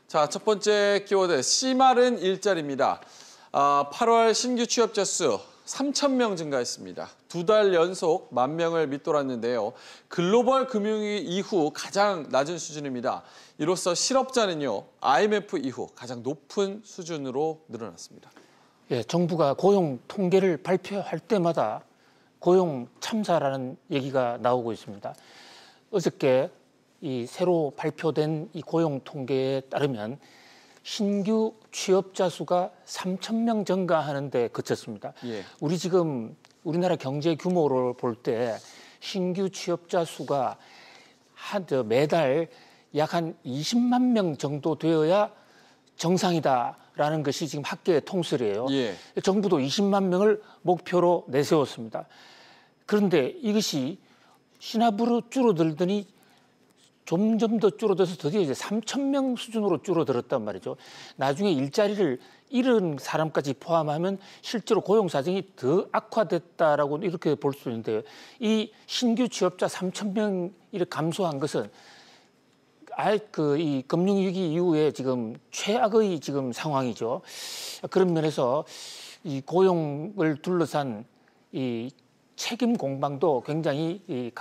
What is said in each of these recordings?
자, 첫 번째 키워드 씨마른 일자리입니다. 8월 신규 취업자 수 3,000명 증가했습니다. 2달 연속 10,000명을 밑돌았는데요. 글로벌 금융위기 이후 가장 낮은 수준입니다. 이로써 실업자는요, IMF 이후 가장 높은 수준으로 늘어났습니다. 예, 정부가 고용 통계를 발표할 때마다 고용 참사라는 얘기가 나오고 있습니다. 어저께 이 새로 발표된 이 고용 통계에 따르면 신규 취업자 수가 3,000명 증가하는 데 그쳤습니다. 예. 우리나라 경제 규모를 볼 때 신규 취업자 수가 매달 약 한 20만 명 정도 되어야 정상이다라는 것이 지금 학계의 통설이에요. 예. 정부도 20만 명을 목표로 내세웠습니다. 그런데 이것이 시나브로 줄어들더니 점점 더 줄어들어서 드디어 이제 3,000명 수준으로 줄어들었단 말이죠. 나중에 일자리를 잃은 사람까지 포함하면 실제로 고용 사정이 더 악화됐다라고 이렇게 볼 수 있는데요. 이 신규 취업자 3,000명 이렇게 감소한 것은 이 금융위기 이후에 지금 최악의 지금 상황이죠. 그런 면에서 이 고용을 둘러싼 이 책임 공방도 굉장히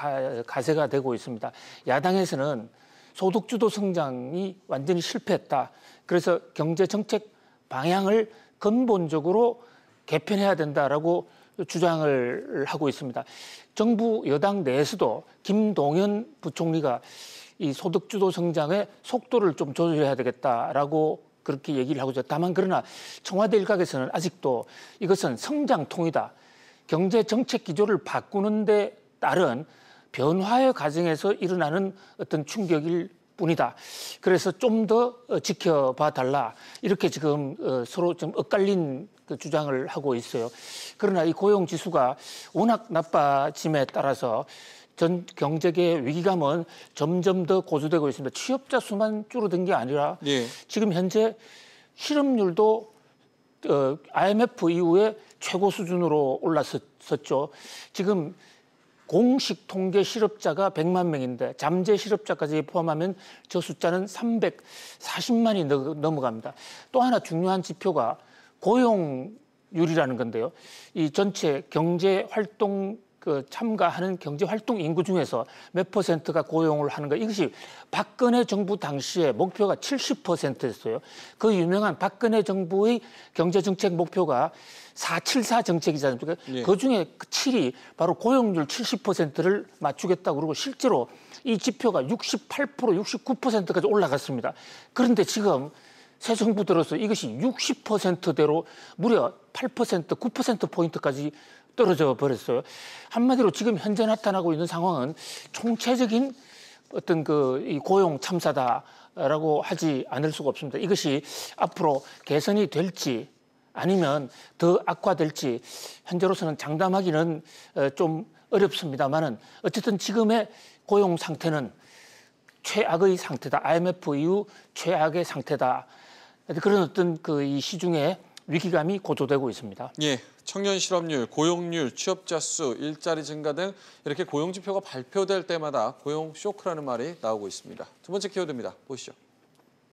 가세가 되고 있습니다. 야당에서는 소득주도 성장이 완전히 실패했다. 그래서 경제정책 방향을 근본적으로 개편해야 된다라고 주장을 하고 있습니다. 정부 여당 내에서도 김동연 부총리가 이 소득주도 성장의 속도를 좀 조절해야 되겠다라고 그렇게 얘기를 하고 있죠. 다만 그러나 청와대 일각에서는 아직도 이것은 성장통이다. 경제 정책 기조를 바꾸는 데 따른 변화의 과정에서 일어나는 어떤 충격일 뿐이다. 그래서 좀 더 지켜봐 달라. 이렇게 지금 서로 좀 엇갈린 그 주장을 하고 있어요. 그러나 이 고용 지수가 워낙 나빠짐에 따라서 전 경제계의 위기감은 점점 더 고조되고 있습니다. 취업자 수만 줄어든 게 아니라 예. 지금 현재 실업률도 IMF 이후에 최고 수준으로 올랐었죠. 지금 공식 통계 실업자가 100만 명인데 잠재 실업자까지 포함하면 저 숫자는 340만이 넘어갑니다. 또 하나 중요한 지표가 고용률이라는 건데요. 이 전체 경제활동 참가하는 경제활동 인구 중에서 몇 퍼센트가 고용을 하는 거, 이것이 박근혜 정부 당시에 목표가 70%였어요. 그 유명한 박근혜 정부의 경제정책 목표가 474 정책이지 않습니까? 예. 그중에 7이 바로 고용률 70%를 맞추겠다고 그러고 실제로 이 지표가 68%, 69%까지 올라갔습니다. 그런데 지금 새 정부 들어서 이것이 60%대로 무려 8%, 9%포인트까지 떨어져 버렸어요. 한마디로 지금 현재 나타나고 있는 상황은 총체적인 어떤 이 고용 참사다라고 하지 않을 수가 없습니다. 이것이 앞으로 개선이 될지 아니면 더 악화될지 현재로서는 장담하기는 좀 어렵습니다만은 어쨌든 지금의 고용 상태는 최악의 상태다. IMF 이후 최악의 상태다. 그런 어떤 이 시중에 위기감이 고조되고 있습니다. 예, 청년 실업률, 고용률, 취업자 수, 일자리 증가 등 이렇게 고용 지표가 발표될 때마다 고용 쇼크라는 말이 나오고 있습니다. 두 번째 키워드입니다. 보시죠.